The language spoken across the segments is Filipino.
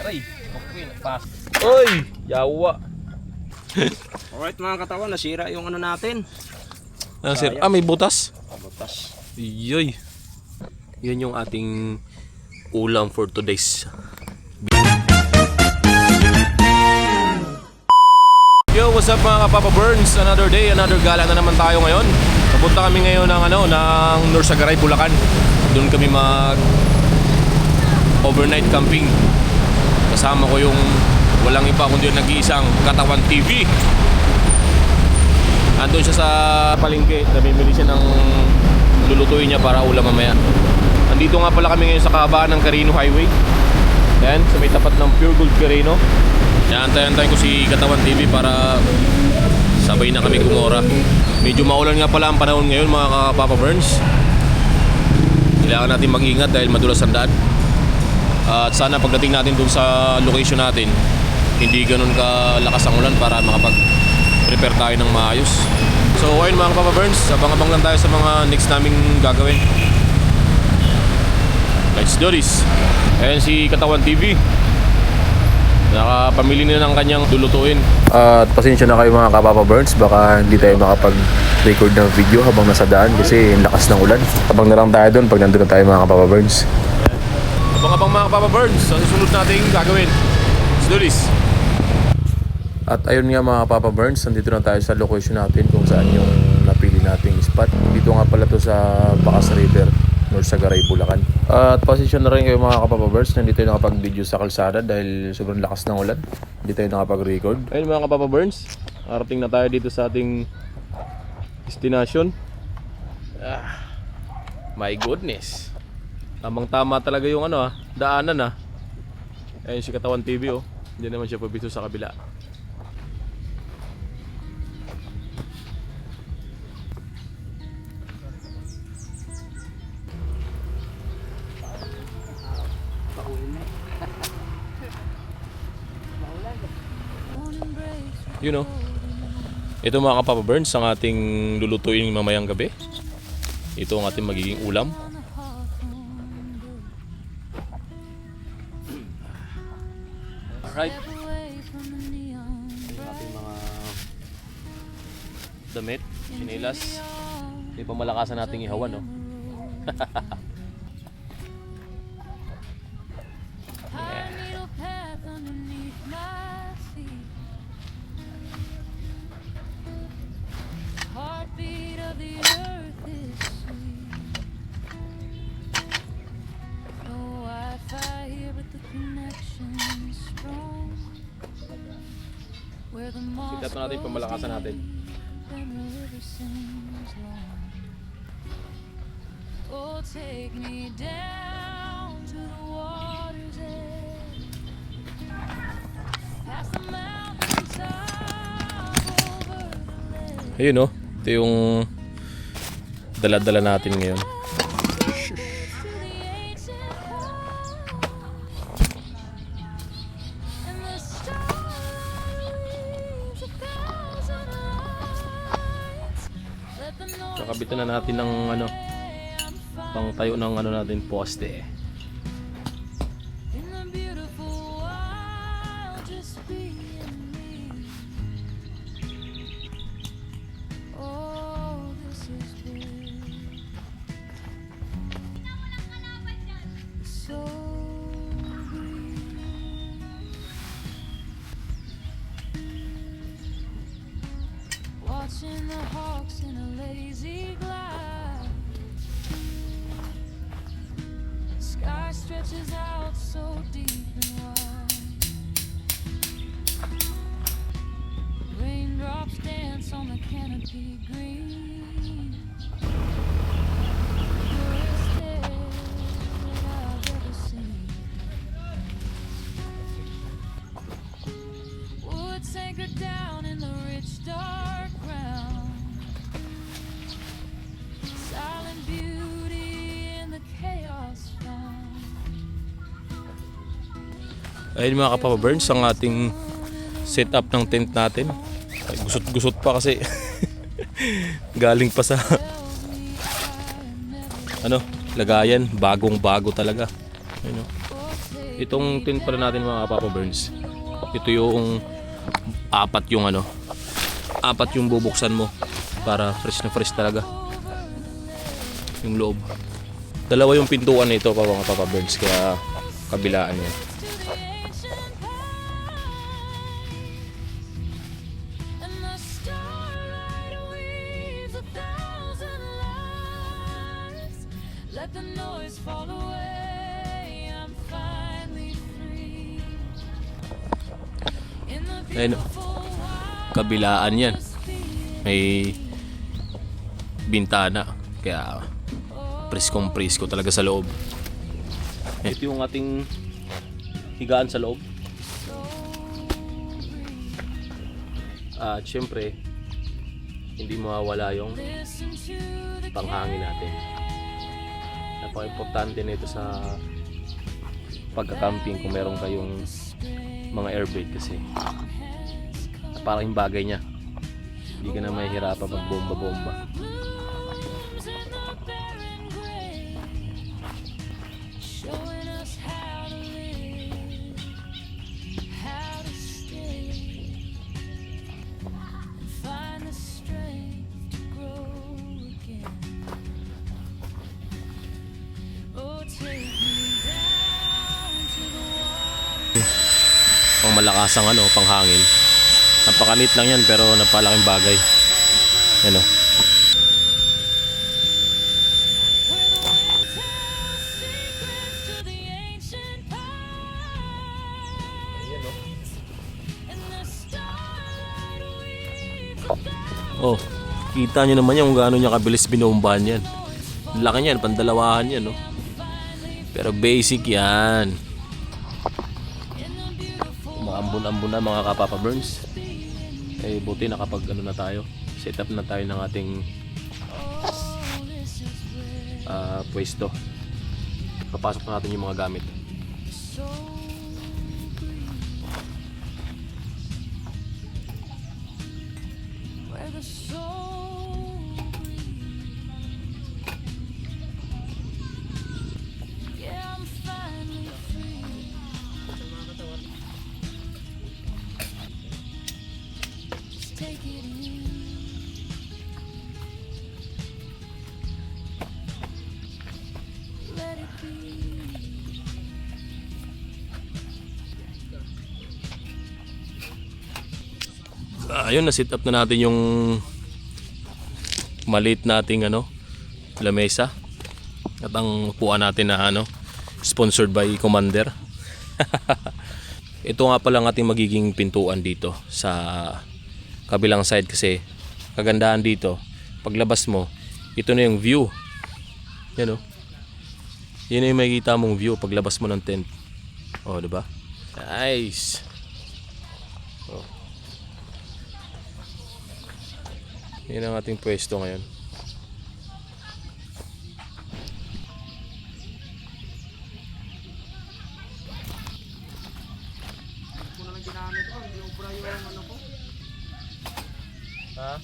Aray, okay, nagpas. Oy, yawa. Alright mga katawan, nasira yung ano natin. Sir, may butas. Butas. Yoy. Yun yung ating ulam for today's. Yo, what's up mga kapapa Burns? Another day, another gala na naman tayo ngayon. Papunta kami ngayon ng ng Norsagaray, Bulacan. Doon kami mag overnight camping. Kasama ko yung walang iba kundi yung nag-iisang Katawan TV. Andun siya sa palengke, namimili siya ng lulutuin niya para ulam mamaya. Andito nga pala kami ngayon sa kahabaan ng Carino Highway. Yan, sa may tapat ng Pure Gold Carino. Yan, antayin ko si Katawan TV para sabay na kami gumora. Medyo maulan nga pala ang panahon ngayon mga Papa Burns. Kailangan natin mag-ingat dahil madulas ang daan. At sana pagdating natin dun sa location natin, hindi ganun kalakas ang ulan para makapag-prepare tayo ng maayos. So ayun mga Papa Burns, abang-abang lang tayo sa mga next naming gagawin. Let's do this. Ayan si Katawan TV. Nakapamili na ng kanyang lulutuin. At pasensya na kayo mga Kapapa Burns, baka hindi tayo makapag-record ng video habang nasa daan kasi lakas ng ulan. Abang na lang tayo doon pag nandun na tayo mga Kapapa Burns. Abang-abang mga Kapapa Burns sa susunod nating gagawin. Let's do this. At ayun nga mga Papa Burns, nandito na tayo sa location natin kung saan yung napili nating spot. Dito nga pala to sa Bacas River, Norsagaray, Bulacan. At pasensya na rin kayo mga Kapapa Burns, hindi tayo nakapag-video sa kalsada dahil sobrang lakas ng ulan. Hindi tayo nakapag-record. Ayun mga Kapapa Burns, arating na tayo dito sa ating destination. My goodness. Tamang-tama talaga yung daanan . Ayun si Katawan TV Hindi naman siya pabito sa kabila. Ito mga Kapapa Burns ang ating lulutuin mamayang gabi. Ito ang ating magiging ulam. Alright. Ito yung ating mga damit, sinilas. Ito yung pamalakasan nating ihawan Sikat na natin pamalakasan natin. Ayun ito yung dala-dala natin ngayon. Nakabitan na natin ng pang tayo ng natin poste. Watching the hawks in a lazy glide. Sky stretches out so deep and wide. Raindrops dance on the canopy green. Purest air that I've ever seen. Woods anchored down in the rich dark ground. Silent beauty in the chaos found. Ayun mga Kapapa Burns, ang ating setup ng tent natin. Ay, gusot-gusot pa kasi galing pa sa lagayan, bagong-bago talaga. Ayun Itong tent pala natin mga Papa Burns. Ito yung apat yung bubuksan mo para fresh na fresh talaga yung loob. Dalawa yung pintuan nito pa mga Papa Burns, kaya kabilaan yan. And the starlight weaves 1,000 lies. Let the noise fall away. I'm finally free. In the Ayun, beautiful wild kabilaan yan. May bintana, kaya presko talaga sa loob. Ito yung ating higaan sa loob. At syempre, hindi mawawala yung listen to the panghangin natin. Napaka-importante nito sa pagka-camping kung meron kayong mga airbed, kasi parang yung bagay niya. Hindi ka na mahihirapan mag-bomba-bomba. showing us how to live, how to stay, and find the strength to grow again. Oh, take me down to the water. Pang malakas ang panghangin. Napakalit lang yan pero napalaking bagay. Yan o. Where the wind tells secrets to the ancient pines, and the starlight weaves Oh, kita nyo naman yan kung gaano niya kabilis binombahan yan. Laki niyan, pandalawahan yan, no? Pero basic yan. Umaambon-ambon na mga Kapapa Burns. Eh buti nakapag na tayo. Set up na tayo ng ating pwesto. Papasok na natin yung mga gamit. so green, where the soul breathes. Yeah, I'm finally free. Just take it in. Let it be. Ayun, na-set up na natin yung maliit nating lamesa. At ang upuan natin na sponsored by Commander. Ito nga pala ang ating magiging pintuan dito sa kabilang side, kasi kagandahan dito, paglabas mo, ito na yung view. Yan Yan na yung makikita mong view paglabas mo ng tent. Oh, diba? Nice. Oh. Yan ang ating pwesto ngayon. Ha?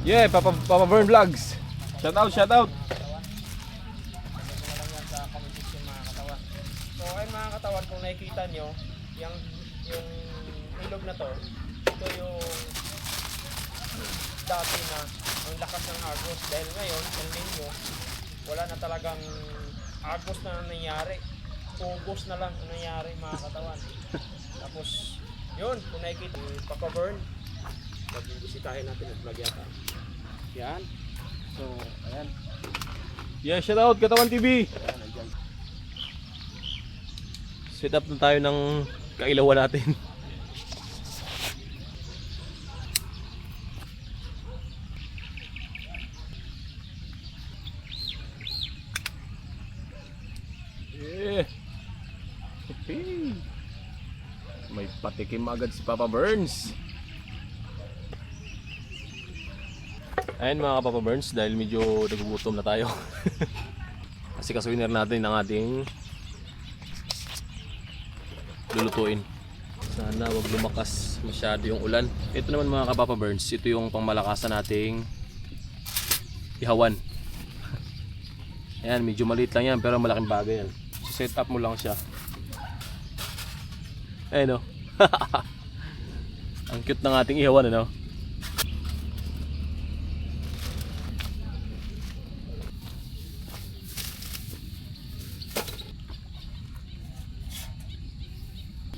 Yeah, Papa Burn Vlogs. Shout out. So ayun mga katawan, kung nakikita nyo, yung ilog na to, ito yung dati na ang lakas ng agos. Dahil ngayon, El Nino, wala na talagang agos na nangyari. Ugos na lang ang nangyari mga katawan. Tapos, yun, kung nakikita, Papa Burn, bisitahin natin at vlog yata. Yan. So, ayan. Yeah, shout out Katawan TV. Set up na tayo ng kailawan natin. Yeah. Okay. May patikim agad si Papa Burns. Ayun mga Papa Burns, dahil medyo nagugutom na tayo. Kasi kasuiner natin ang ating lulutuin. Sana wag lumakas masyado yung ulan. Ito naman mga Papa Burns, ito yung pangmalakasan nating ihawan. Ayan, medyo maliit lang yan pero malaking bagay yan. Set up mo lang siya. Ayun o. Ang cute ng ating ihawan, ano?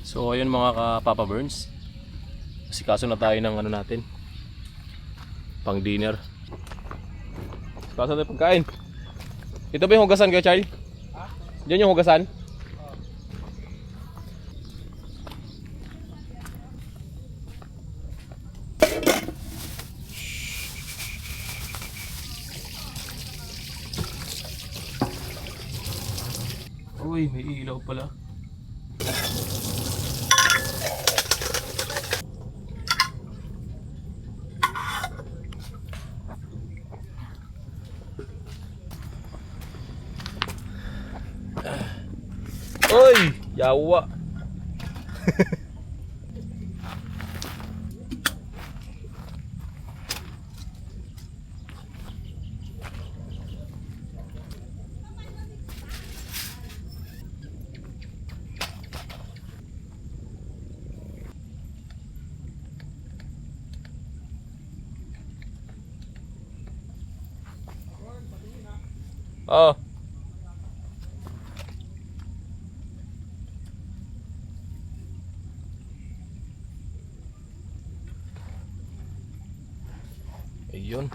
So ayun mga ka-Papa Burns. Sikaso na tayo ng ano natin. Pang dinner. Sikaso tayo pagkain. Ito ba yung hugasan kayo, Charlie? Ha? Diyan yung hugasan? Uy, may ilaw pala. Uy, yawa. Oh. Ayun.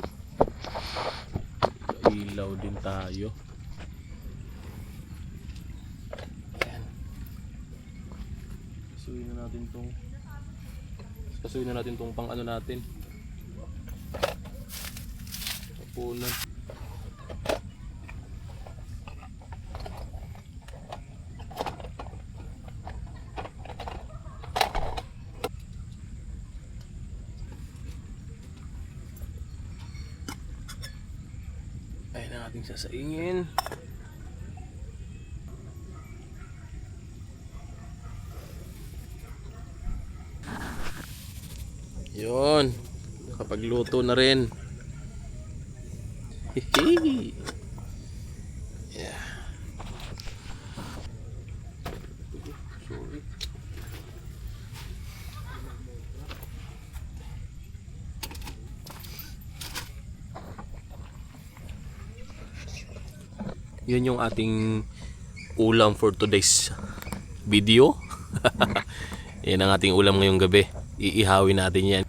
Ilaw din tayo. Ayan. Kasuyin na natin tong pang ano natin. Tapunan. Ayan ang ating sasaingin. Yun. Kapagluto na rin. Hihi. Yeah. Sorry. Yun yung ating ulam for today's video. Yan ang ating ulam ngayong gabi. Iihawin natin yan.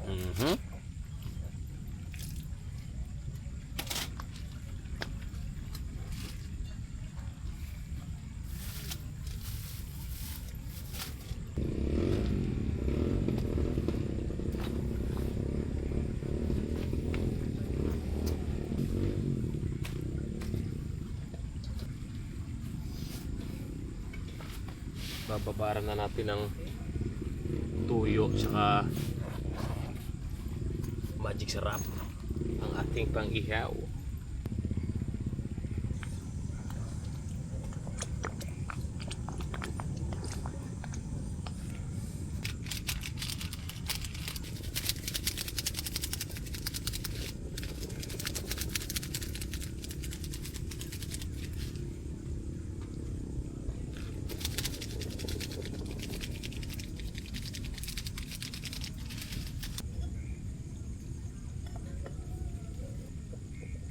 Bababaran na natin ng tuyo saka magic sarap ang ating pang-ihaw.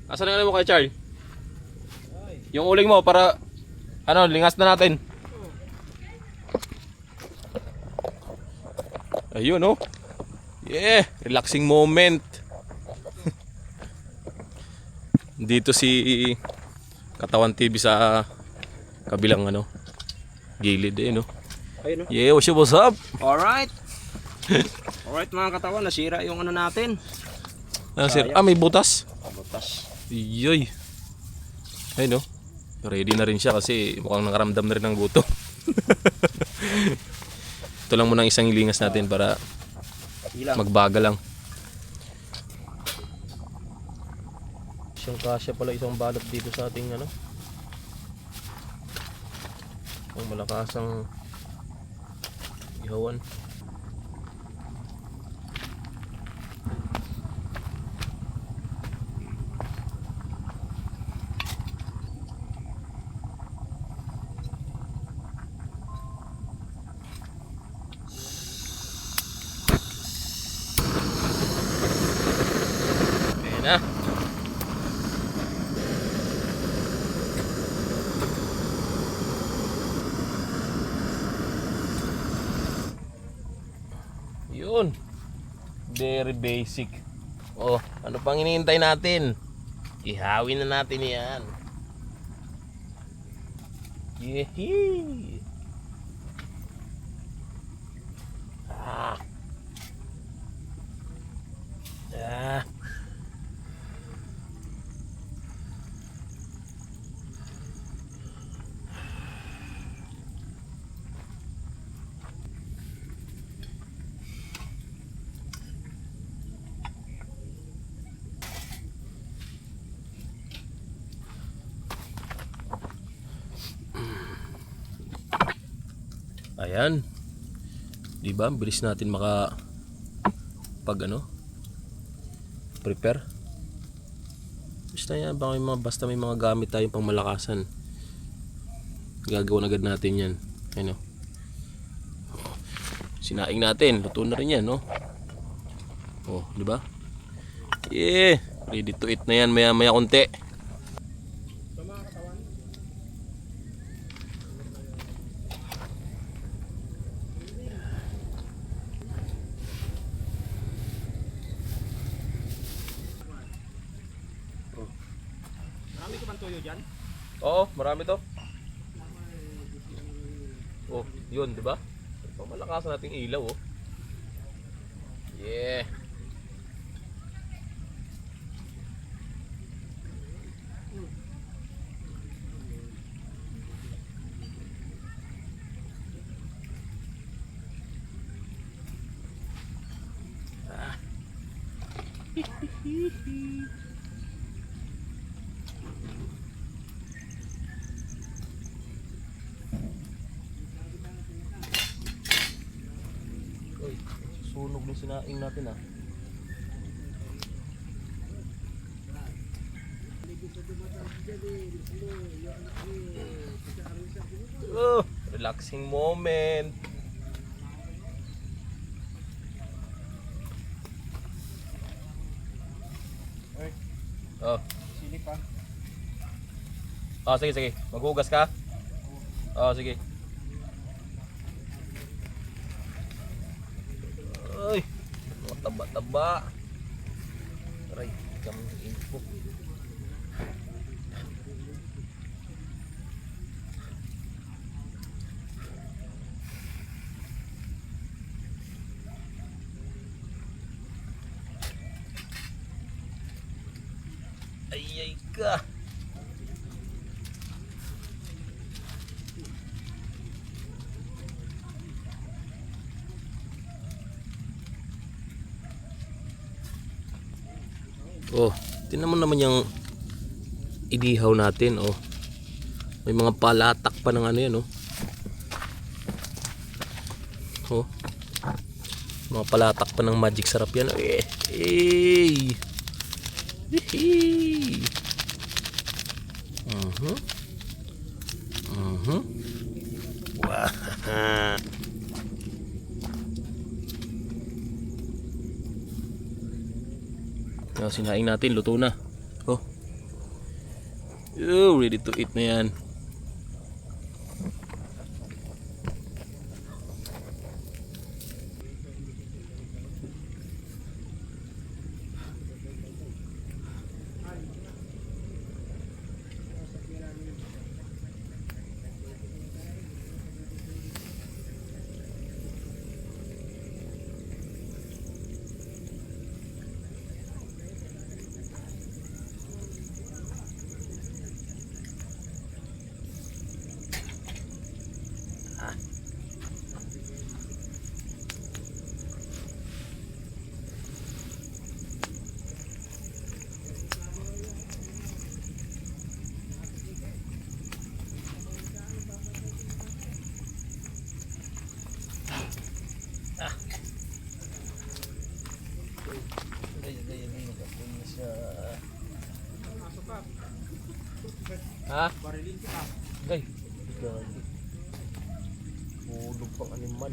Asan na mo kay Charlie? Yung uling mo para ano, lingas na natin. Ayun oh. Yeah, relaxing moment. Dito si Katawan TV sa kabilang ano, gilid eh no. Ayun, no? Yeah, what's up? Alright. Alright mga katawan, nasira yung ano natin. Ano sir? Ah, may butas. Butas. Iyoy. Ayun no. Ready na rin siya kasi mukhang nakaramdam na rin ng gutom. Ito lang muna ang isang lingas natin para magbaga lang. Siyang kasya pala isang balot dito sa ating ano. Ang malakasang ihawan. Very basic. Oh, ano pang hinihintay natin? Ihawin na natin yan. Yehey! Ah. Ah. Ayan. 'Di ba? Bilis natin prepare. Basta may mga gamit tayong pangmalakasan. Gagawin agad natin 'yan. Ano? Sinaing natin, luto na rin 'yan, no? Oh, 'di ba? Ready to eat na 'yan maya-maya konti. Marami ka bang tuyo dyan? Oo, marami to. Oh, yun, di ba? Pamalakasan nating ilaw, oh. Yeah. Uy, sunog yung sinaing natin, ah. Oh, relaxing moment. Oh. Sili pa. Oh, sige. Maghugas ka? Oh, sige. Ay, mga taba-taba. Aray, kaming info. Ay ka. Oh, tingnan mo naman yung idihaw natin, oh. May mga palatak pa ng ano yan, oh. Oh. Mga palatak pa ng magic sarap yan. Eh. Hihi. Wah. Yung sinaing natin, luto na. Oh. Ready to eat na yan. Ha? Barilin kita. Ay, gagi. Hulog pang animal.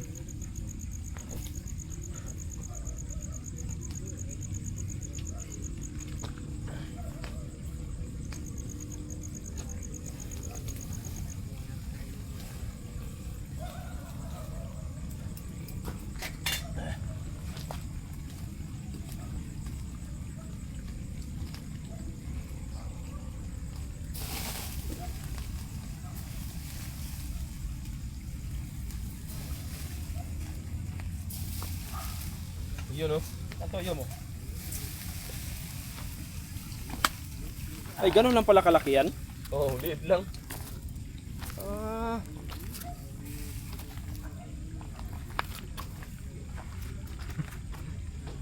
Yun, oh. Tatoyo mo. Ay, ganun lang pala kalaki yan? Oo, liit lang. Ah.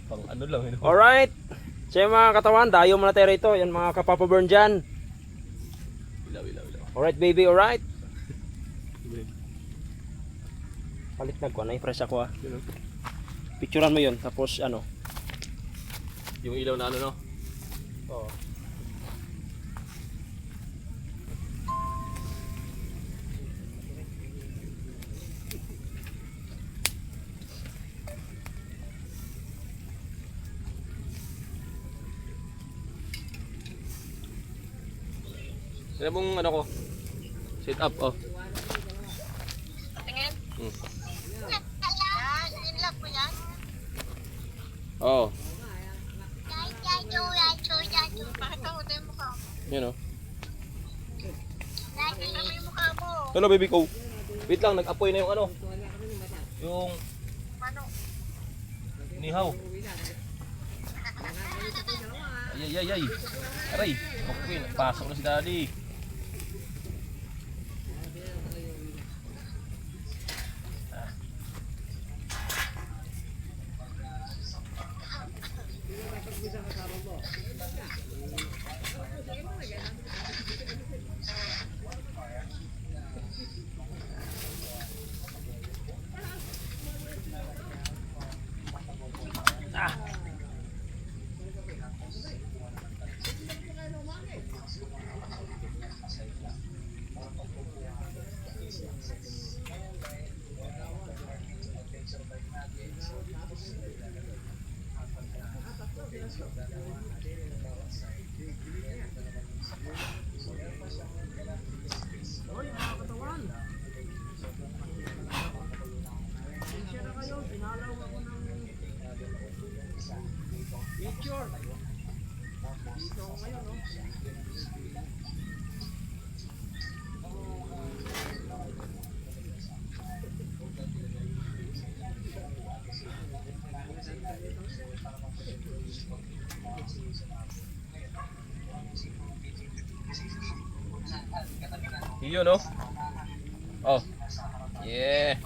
Pang ano lang, yun. Alright. So yung mga katawan, dayo muna tayo rito. Yan mga kapapaburn dyan. Ilaw. Alright baby, alright. Palit na ko, na-fresh ako ah. Picturean mo yun, tapos ano. Yung ilaw na ano, no? Oo. Yan mong ano ko. Sit up, oh. Tingin? Hmm. Yan, in love mo yan? Oo. Bakit ako na yung mukha mo? Yan, oh. Lagi na yung mukha mo. Hello, baby ko. Wait lang, nag-apoy na yung ano. Yung Ano? nihaw. Ay. Aray, okay, pasok na si daddy. Yun, no? Oh. Yeah.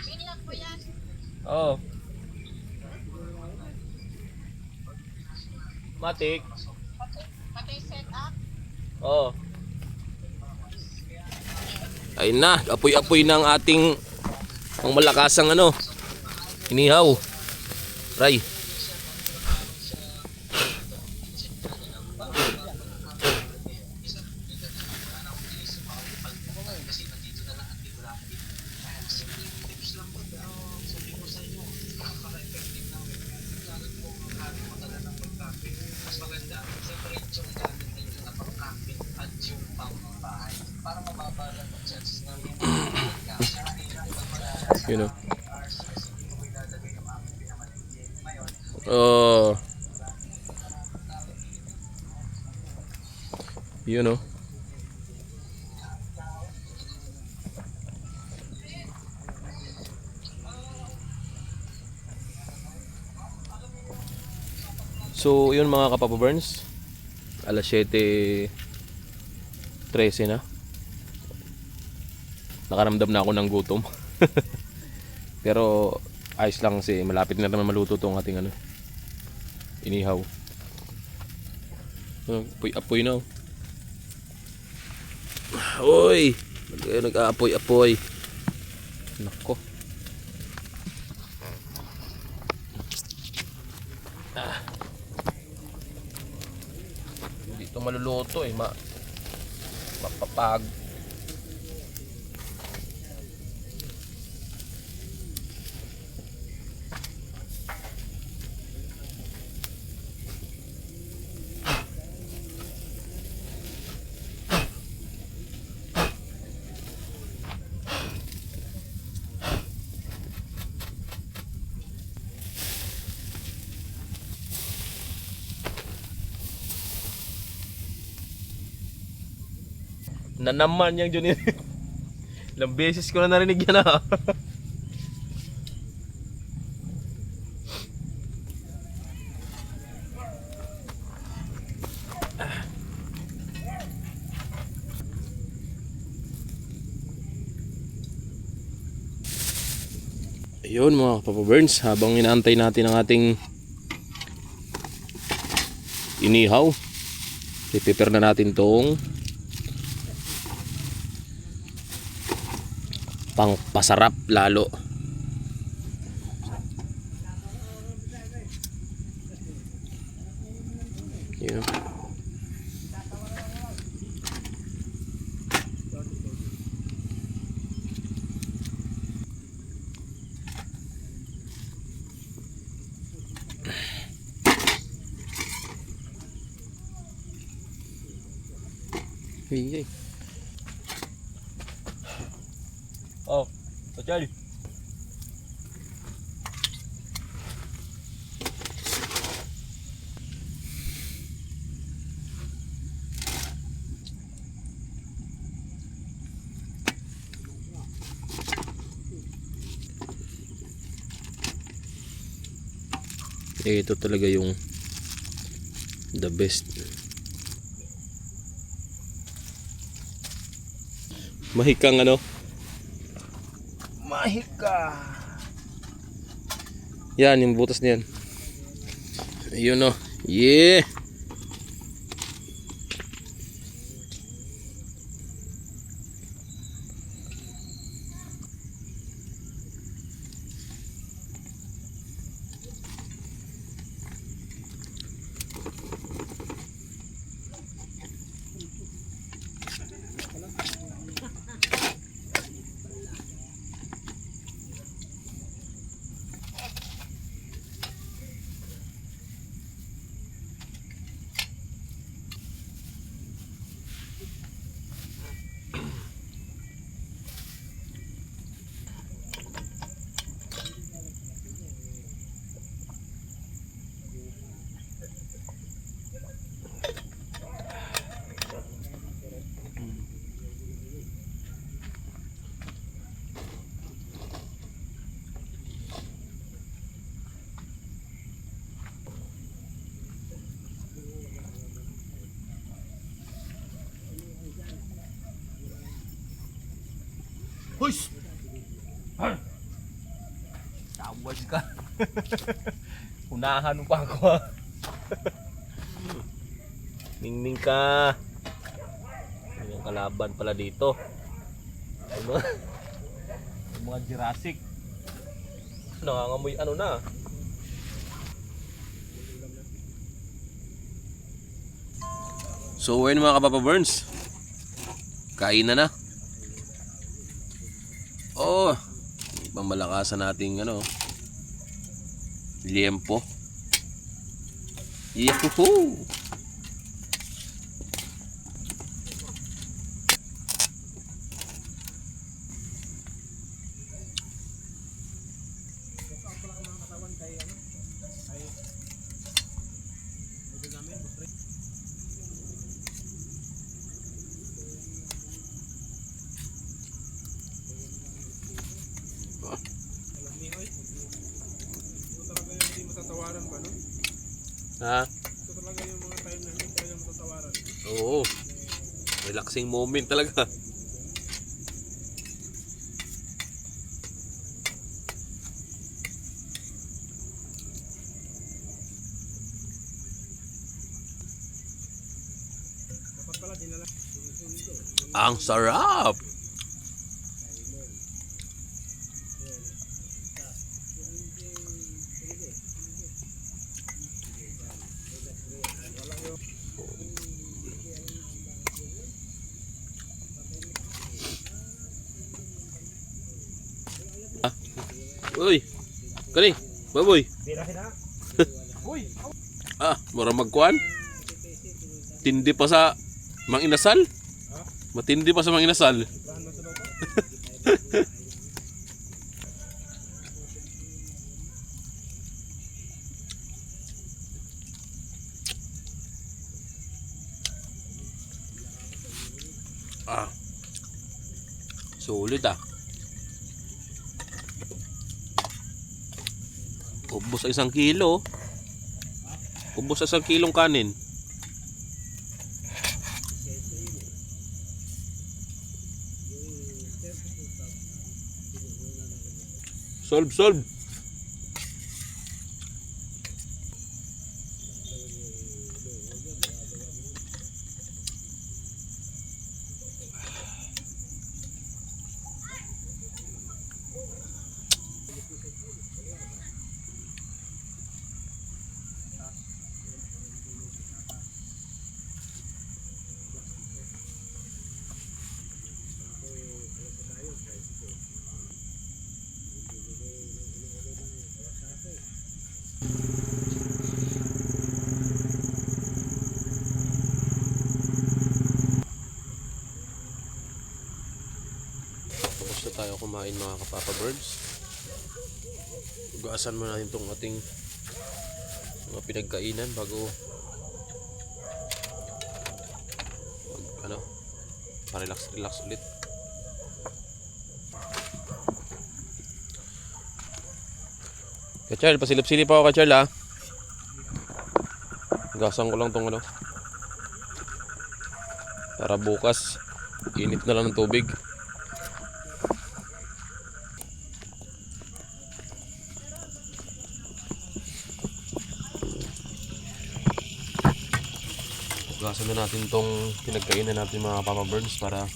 In love mo yan? Oh. Matik. Pati set up? Oh. Ayun na, apoy-apoy ng ating ang malakasang ano. Inihaw. Ray. You know. Oh. You know. So, yun mga Kapapa Burns. Alas 7:13 na. Nakaramdam na ako ng gutom. Pero ayos lang kasi malapit na naman maluto tong ating ano, inihaw. Apoy na. Oy, nag-aapoy-apoy. Nako. Hindi ito maluluto eh, mapapag. Na naman yung Junior. Ilang beses ko na narinig yan, ah. Ayun mga Papa Burns, habang inaantay natin ang ating inihaw, i-prepare na natin tong pang pasarap lalo. Yun. Hingay. Oh, Pachal. Ito talaga yung the best. Mahikang ano? Mahika. Yan yung butas niyan. Ayun oh. Yeah. Hush! Tawad ka. Unahan mo pa ako. Mingming ka. May kalaban pala dito. Yung mga Jurassic. Nangangamoy ano na. So ayun mga Kapapa Burns, kain na. Oh, ibang malakasan nating ano, liempo. Yahoo! Ha? Ito talaga yung mga time na hindi talaga matatawaran. Oo. Relaxing moment talaga. Dapat pala dinala. Ang sarap! Uy, kani, baboy. Birahin na. Uy! Ah, mura magkuhan. Tindi pa sa mang inasal. Matindi pa sa mang inasal. Bahan mo sa loob. Ah. Sulit ah. Ubos sa 1 kilo. Ubos sa 1 kilong kanin. Solve. Tapos na tayo kumain mga kapapa birds. Ugasan mo natin itong ating mga pinagkainan bago pa-relax ulit. Kachal, pasilip-silip ako Kachal ha. Gasan ko lang tong para bukas init na lang ng tubig. Gasan na natin tong pinagkainan natin mga Papa Birds para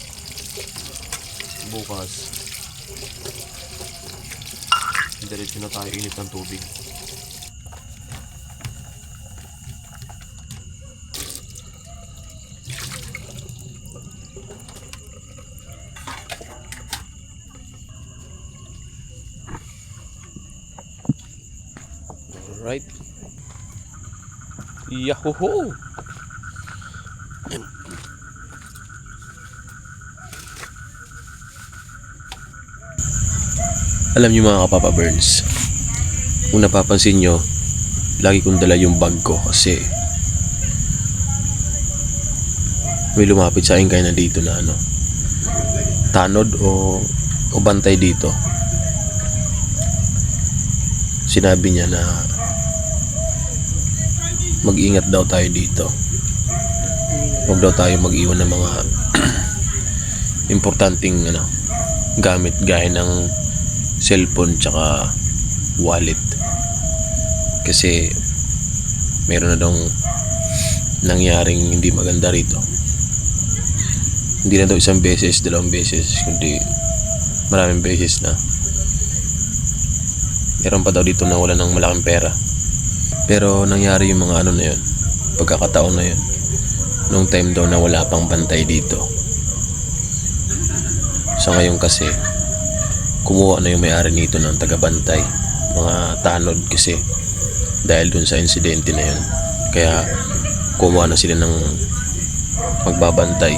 bukas diretso na tayo init ng tubig. Alright. Yahoo! Alam niyo mga kapapa Burns, kung napapansin nyo, lagi kong dala yung bag ko kasi may lumapit sa akin kaya na dito na tanod o bantay dito. Sinabi niya na mag-ingat daw tayo dito. Huwag daw tayo mag-iwan ng mga importanteng gamit gaya ng cellphone tsaka wallet, kasi meron na daw nangyaring hindi maganda rito. Hindi na daw isang beses, dalawang beses, kundi maraming beses na. Meron pa daw dito na wala ng malaking pera, pero nangyari yung mga na yun, pagkakataon na yun nung time daw na wala pang bantay dito. Sa ngayon kasi kumuha na yung may-ari nito ng tagabantay, mga tanod, kasi dahil dun sa insidente na yun, kaya kumuha na sila ng magbabantay.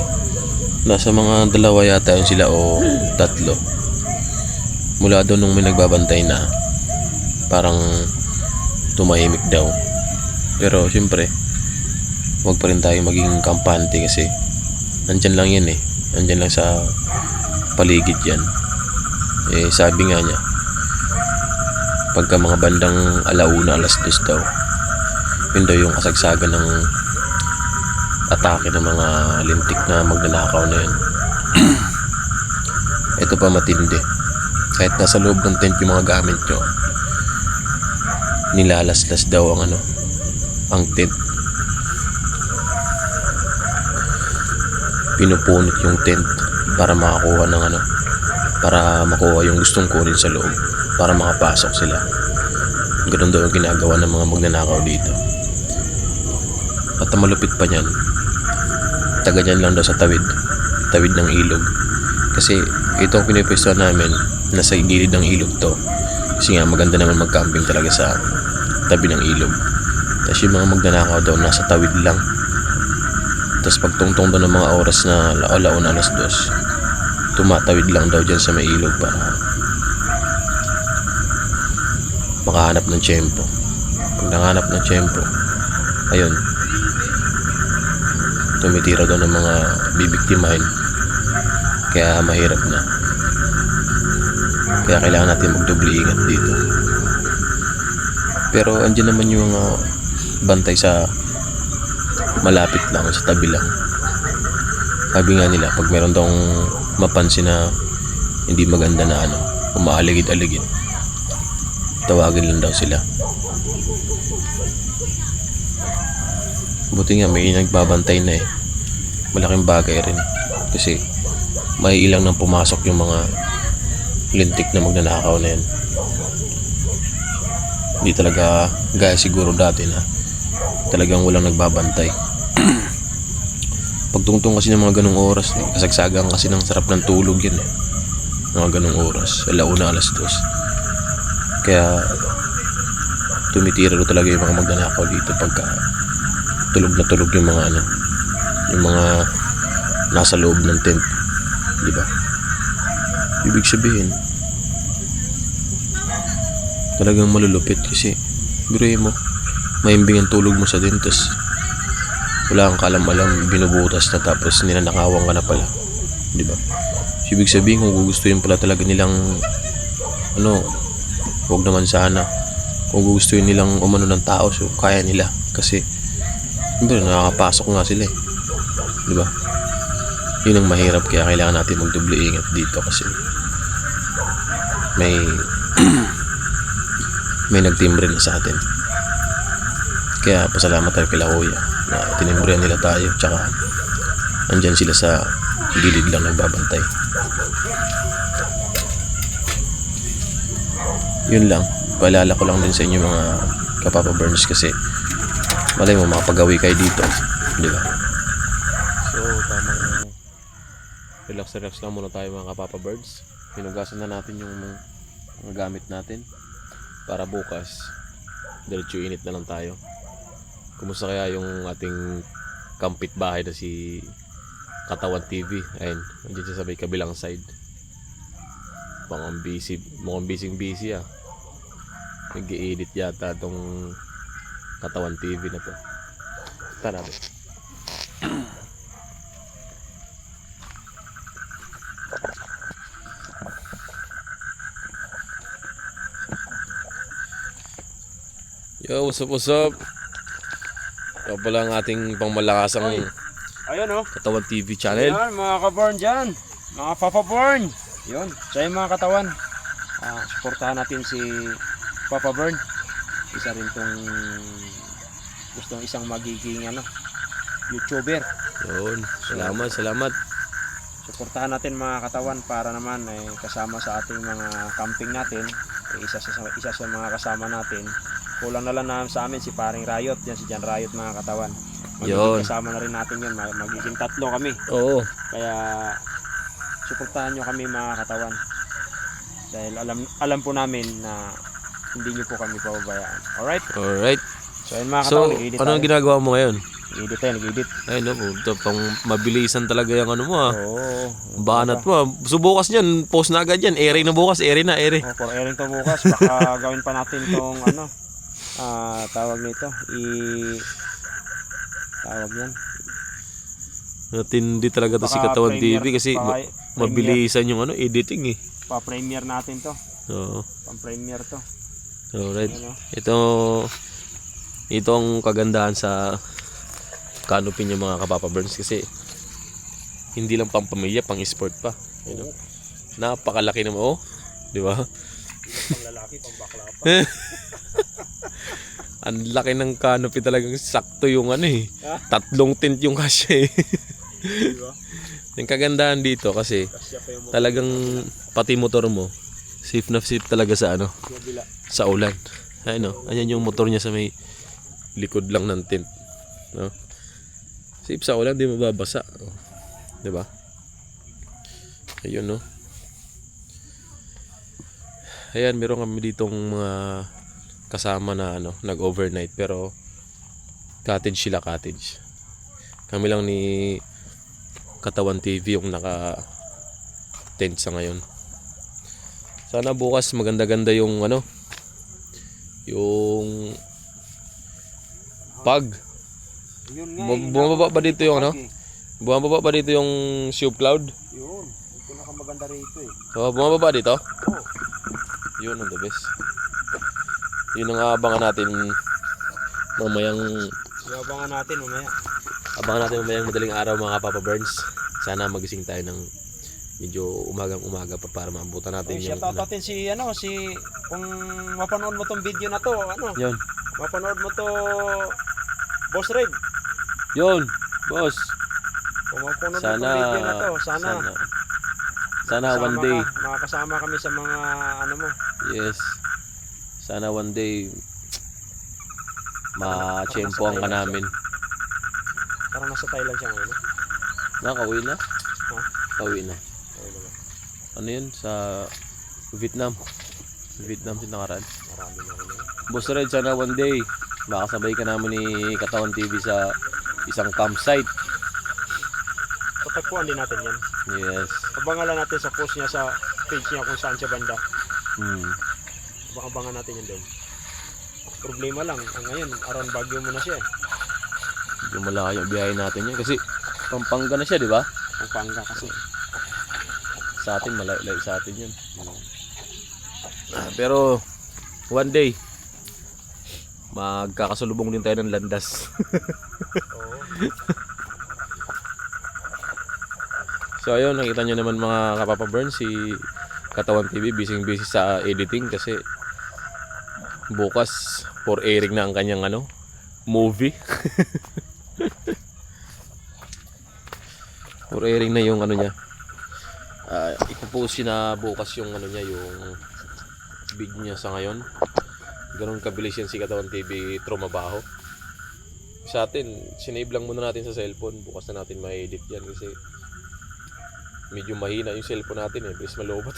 Nasa mga 2 yata yun sila o 3. Mula doon nung may nagbabantay na, parang tumahimik daw. Pero siyempre huwag pa rin tayo maging kampante kasi nandyan lang yan nandyan lang sa paligid yan. Sabi nga niya, pagka mga bandang 1:00, 2:00 daw, yun daw yung kasagsagan ng atake ng mga lintik na magnanakaw na yun. Ito pa matindi, kahit nasa loob ng tent yung mga gamit nyo, nilalaslas daw ang tent. Pinupunot yung tent para makakuha ng para makuha yung gustong kunin sa loob, para makapasok sila. Ganun daw yung ginagawa ng mga magnanakaw dito. At ang malupit pa niyan, taga dyan lang daw sa tawid ng ilog. Kasi itong pinipwesto namin, nasa gilid ng ilog to, kasi nga maganda naman mag-camping talaga sa tabi ng ilog. Tapos yung mga magnanakaw daw nasa tawid lang. Tapos pagtungtong daw ng mga oras na 1:00, 2:00, tumatawid lang daw dyan sa may ilog para makahanap ng tiyempo. Pag nakahanap ng tiyempo, ayun, tumitira daw ng mga bibiktimahin. Kaya mahirap na. Kaya kailangan natin magdoble ingat dito. Pero andyan naman yung mga bantay sa malapit lang, sa tabi lang. Sabi nga nila, pag meron daw mapansin na hindi maganda na umaaligid-aligid, Tawagin lang daw sila. Buti nga may nagbabantay na eh. Malaking bagay rin. Kasi may ilang nang pumasok yung mga lintik na magnanakaw na yan. Hindi talaga gaya siguro dati na talagang walang nagbabantay. Pagtungtong kasi ng mga ganong oras, kasagsagang kasi ng sarap ng tulog yan eh. Mga ganong oras, 1:00, 2:00. Kaya tumitira ro talaga yung mga magnanakaw dito pagka tulog na tulog yung mga yung mga nasa loob ng tent, di ba? Ibig sabihin talagang malulupit kasi biruin mo, maimbing ang tulog mo sa tent, tas wala kang kaalam-alam, binubutas na tapos ninanakawan ka na pala, di ba? Ibig sabihin kung gugustuhin pala talaga nilang wag naman sana. Kung gugustuhin nilang umano ng tao, so kaya nila kasi nakakapasok nga sila eh, di ba? Yun ang mahirap, kaya kailangan natin magdoble ingat dito kasi may may nagtimbre na sa atin. Kaya pasalamat tayo kila Kuya na tinimbrihan nila tayo, tsaka andyan sila sa gilid lang nagbabantay. Yun lang, paalala ko lang din sa inyo mga kapapa Burns kasi malay mo makapagawi kayo dito, di ba? So tamang relax lang muna tayo mga kapapa Birds. Hinugasan na natin yung mga gamit natin para bukas diretso init na lang tayo. Kumusta kaya yung ating kampit bahay na si Katawan TV? Ayun, andyan siya sa may kabilang side. Mukhang busy ah. Nag-i-edit yata tong Katawan TV na to. Tara natin. Yo, what's up? Ito pala ang ating pangmalakasang Ayun oh. Katawan TV channel. Yan, mga kaborn dyan. Mga Papa Born. Yun, siya yung mga katawan. Suportahan natin si Papa Born. Isa rin tong gustong isang magiging YouTuber. Yun, salamat. Suportahan natin mga katawan para naman kasama sa ating mga camping natin. Isa sa mga kasama natin. Kulang na lang sa amin si Paring Riot. Yan si Jan Riot mga katawan. Yun. Kasama na rin natin yun. Magiging 3 kami. Oo. Kaya suportahan nyo kami mga katawan. Dahil alam po namin na hindi nyo po kami pababayaan. Alright? So yun mga katawan, nag-edit ano ang ginagawa mo ngayon? Nag-edit. Ay no, pang mabilisan talaga yung mo ah. Oo. Banat mo ah. So bukas niyan, post na agad yan. Airing na bukas, airing na. For airing to bukas, baka gawin pa natin tong tawag nito, tawag yan. Natindi talaga to si Katawan TV kasi mabilisan yung editing eh. Pa-premiere natin to. Oo. Pa-premiere to. Alright. Ito ang kagandahan sa canopy niyo mga kapapa Burns kasi hindi lang pang pamilya, pang sport pa. Napakalaki naman di ba? Pang lalaki, pang bakla pa. Ang laki ng canopy, talagang sakto yung 3 tent yung kasya eh. Diba? Yung kagandahan dito kasi talagang pati motor mo safe na safe talaga sa sa ulan. Ayan yung motor niya sa may likod lang ng tent, no? Safe sa ulan, di mababasa, di ba? Ayun, no? Ayan, meron kami ditong mga kasama na nag-overnight pero cottage sila. Kami lang ni Katawan TV yung naka-tent sa ngayon. Sana bukas maganda-ganda yung yung pag bumababa ba dito yung bumababa ba dito yung Shub Cloud? Yun, pinakamaganda rito eh. So, bumababa dito? Yun ang the best. Yun ang aabangan natin mamayang Abangan natin mamayang madaling araw mga Papa Burns. Sana magising tayo ng medyo umagang-umaga pa para maabutan natin yung Shout out natin si kung mapanood mo tong video na to, Yun. mapanood mo to Boss Red. Yun, boss. Kung mapanood mo Sana tong video na to, sana sana one kasama day. ka, makakasama kami sa mga mo. Yes. Sana one day ma-tsempohan ka namin. Parang nasa Thailand siya ngayon. Nakauwi na? Ha? Kauwi na. Ayun naman. Ano yun? Sa Vietnam. Vietnam sin nakaraan. Marami na rin yun. Boss Red, sana one day makasabay ka namin ni Katawan TV sa isang campsite. Tatagpuan din natin yan. Yes. Abangan lang natin sa post niya sa page niya kung saan siya banda. Hmm. Abangan natin yan doon. Problema lang, ngayon, around Baguio muna siya eh. Medyo malayo biyahe natin yun. Kasi Pampanga na siya, di ba? Pampanga kasi. Sa atin, malayo sa atin yun. Pero, one day, magkakasalubong din tayo ng landas. Oo. So ayun, nakita nyo naman mga kapapa Burn, si Katawan TV busy sa editing kasi bukas for airing na ang kanyang movie. For airing na yung niya. Ipopost na bukas yung niya, yung big niya sa ngayon. Ganun kabilis yan si Katawan TV trumabaho. Sa atin, sinave lang muna natin sa cellphone. Bukas na natin ma-edit yan kasi medyo mahina yung cellphone natin eh. Bilis malobat.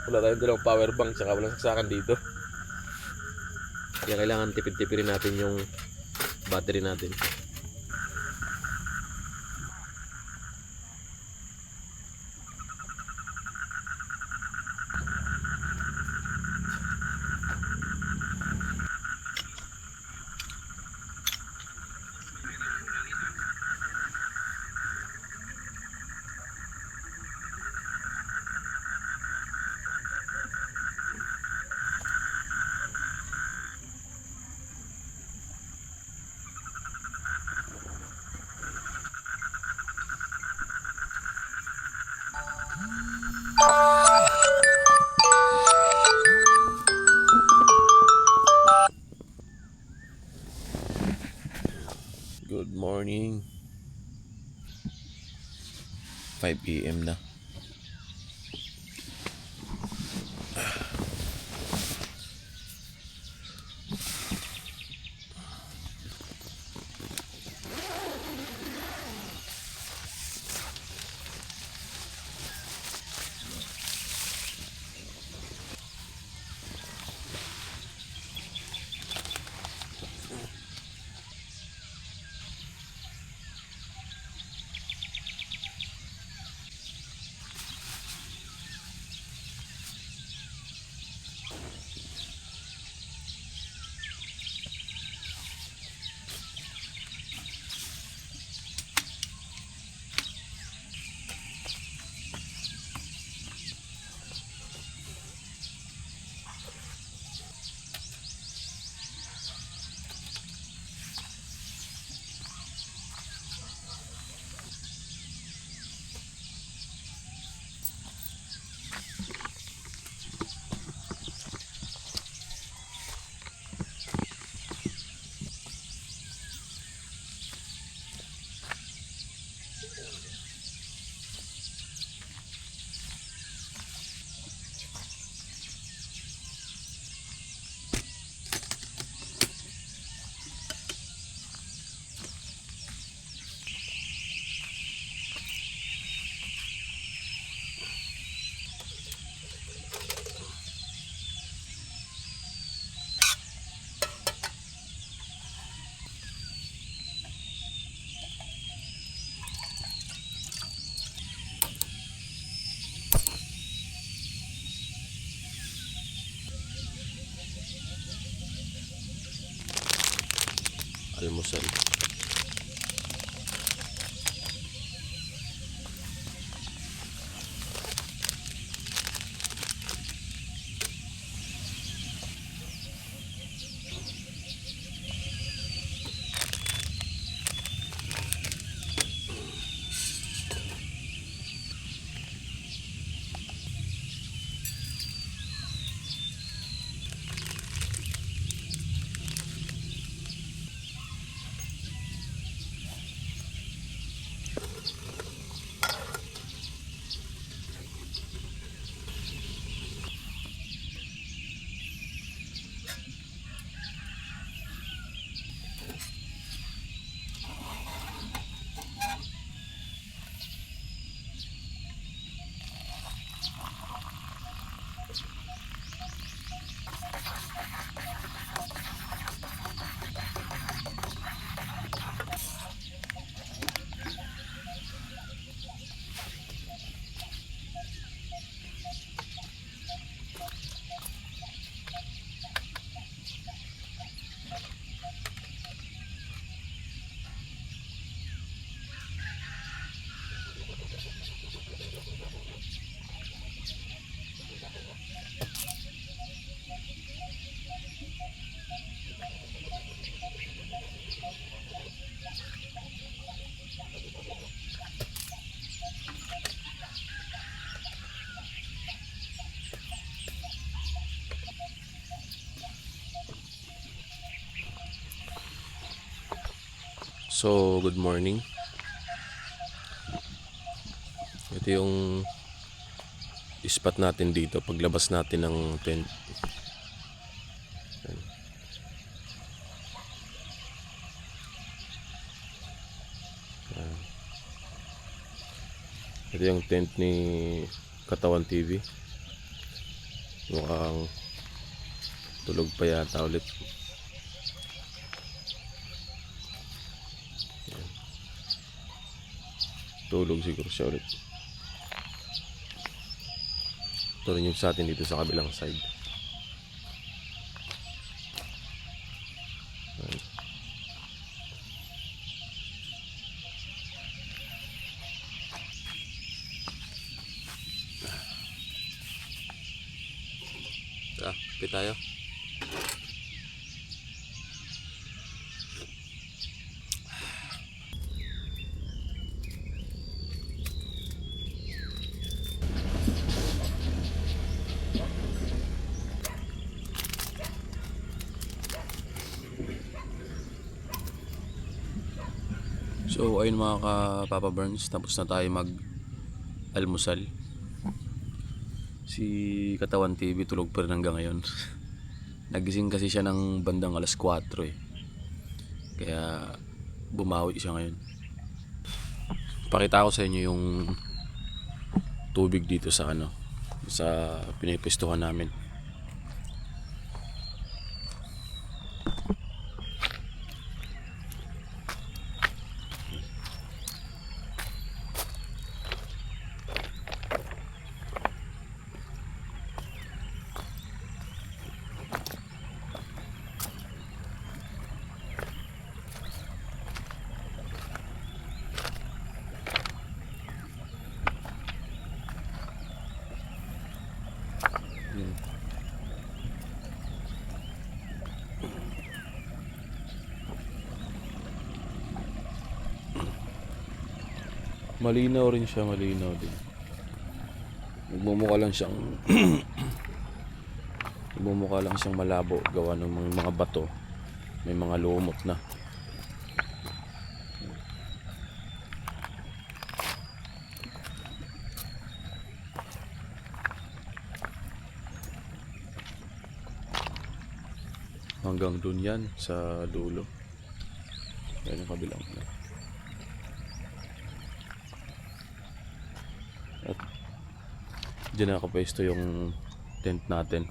Wala tayong dalawang power bank tsaka walang saksakan dito. Kaya kailangan tipid-tipirin natin yung battery natin. Good morning. 5 AM na. Almusal. So, good morning. Ito yung spot natin dito paglabas natin ng tent. Ayan. Ayan. Ito yung tent ni Katawan TV. Mukhang tulog pa yata ulit. Ayan. Tulog siguro siya ulit. Ito rin yung sa atin dito sa kabilang side. Ayan. Kapit tayo. So ayun mga ka-Papa Burns, tapos na tayo mag-almusal. Si Katawan TV tulog pa rin hanggang ngayon. Nagising kasi siya ng bandang alas 4 eh. Kaya bumawi siya ngayon. Pakita ko sa inyo yung tubig dito sa sa pinipistuhan namin. Malinaw rin siya, malinaw din. Nagmumukha lang siyang nagmumukha lang siyang malabo gawa ng mga bato. May mga lumot na. Hanggang dun yan sa dulo. Yan yung kabilang. At dyan nakapwesto yung tent natin.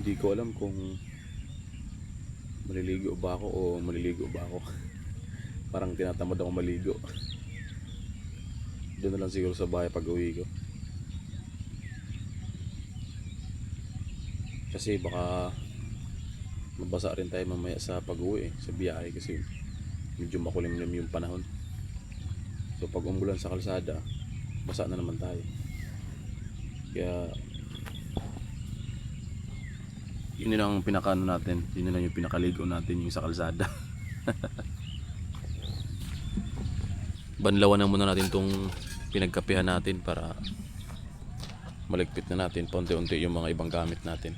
Hindi ko alam kung maliligo ba ako o maliligo ba ako. Parang tinatamad ako maligo. Doon na lang siguro sa bahay pag uwi ko. Kasi baka mabasa rin tayo mamaya sa pag-uwi sa biyahe kasi medyo makulimlim yung panahon. So pag umulan sa kalsada, basa na naman tayo. Kaya yun lang ang pinakaano natin, yun lang yung pinakaligo natin yung sa kalsada. Banlawan na muna natin tong pinagkapihan natin para maligpit na natin paunti-unti yung mga ibang gamit natin.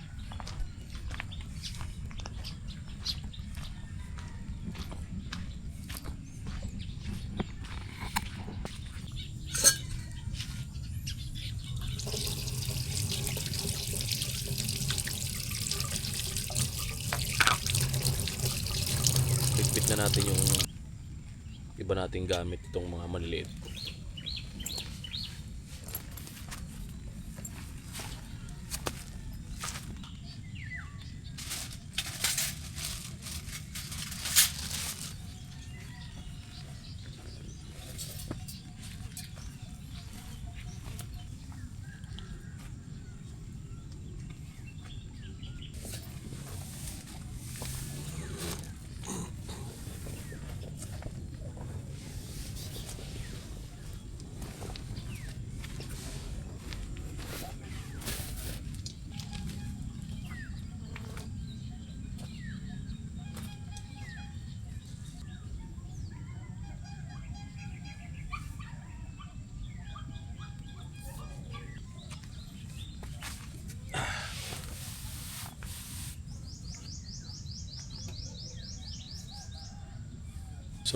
Ligpit na natin yung iba nating gamit, itong mga maliliit.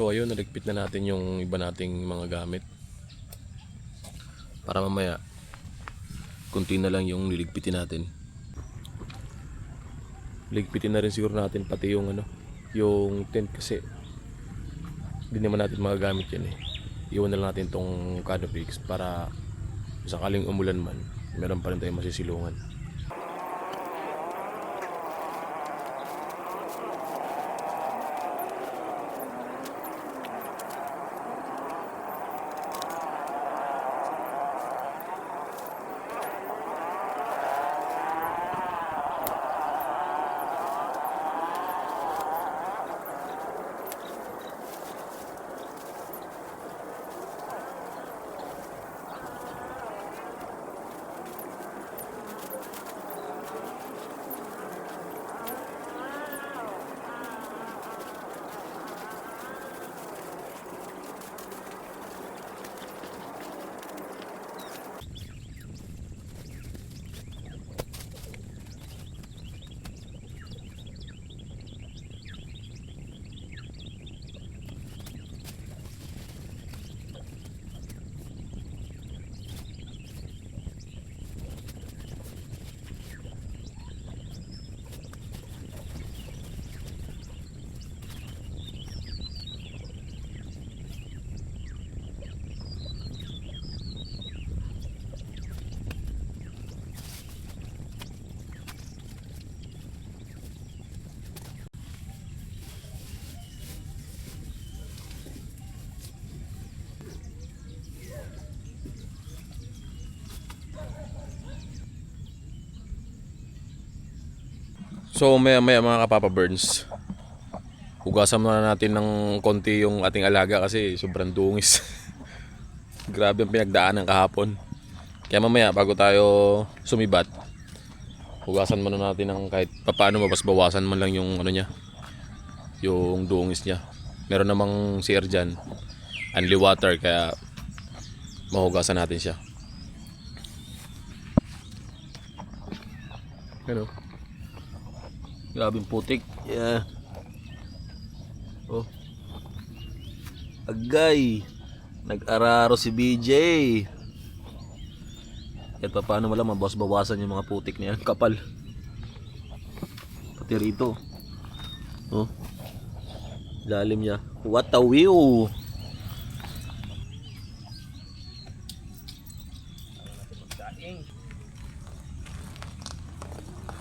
So ayun, naligpit na natin yung iba nating mga gamit. Para mamaya, kunti na lang yung liligpitin natin. Ligpitin na rin siguro natin pati yung yung tent kasi hindi naman natin magagamit yan eh. Iwan na lang natin tong canopy para sakaling umulan man, meron pa rin tayong masisilungan. So maya mga kapapa burns, hugasan muna natin ng konti yung ating alaga kasi sobrang dungis. Grabe ang pinagdaanan kahapon. Kaya mamaya bago tayo sumibat, hugasan muna natin ng kahit papaano mabasbawasan man lang yung niya, yung dungis niya. Meron namang CR dyan, only water, kaya mahugasan natin siya. Ano? Grabing putik. Yeah. Oh. Agay. Nag-araro si BJ. Kahit pa paano wala mabawas-bawasan yung mga putik niya. Kapal. Pati rito. Oh. Lalim niya. What a view.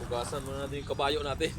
Hugasan muna natin yung kabayo natin.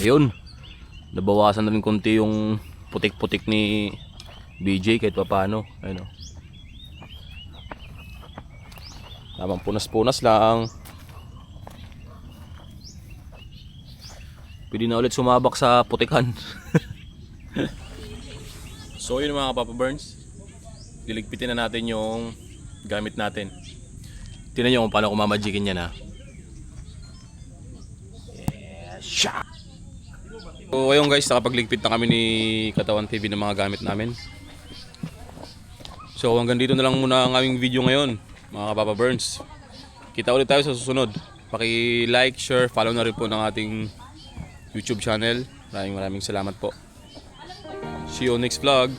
Ayun, nabawasan na rin konti yung putik-putik ni BJ kahit paano. Ayun, tamang punas-punas lang. Pwede na ulit sumabak sa putikan. So yun mga Papa Burns, liligpitin na natin yung gamit natin. Tingnan nyo kung paano kumamagikin yan ha. So ayun guys, nakapagligpit na kami ni Katawan TV ng mga gamit namin. So hanggang dito na lang muna ang aming video ngayon mga Papa Burns. Kita ulit tayo sa susunod. Paki-like, share, follow na rin po ng ating YouTube channel. Maraming salamat po. See you next vlog.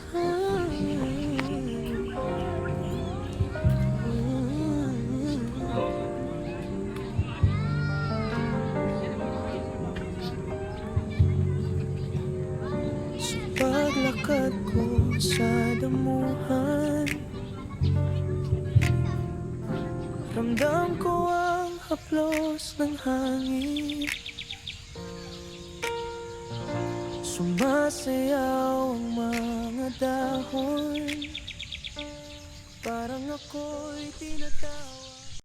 Paglakad ko sa damuhan, ramdam ko ang haplos ng hangin. Sumasayaw ang mga dahon, parang nang ako'y tinatawag.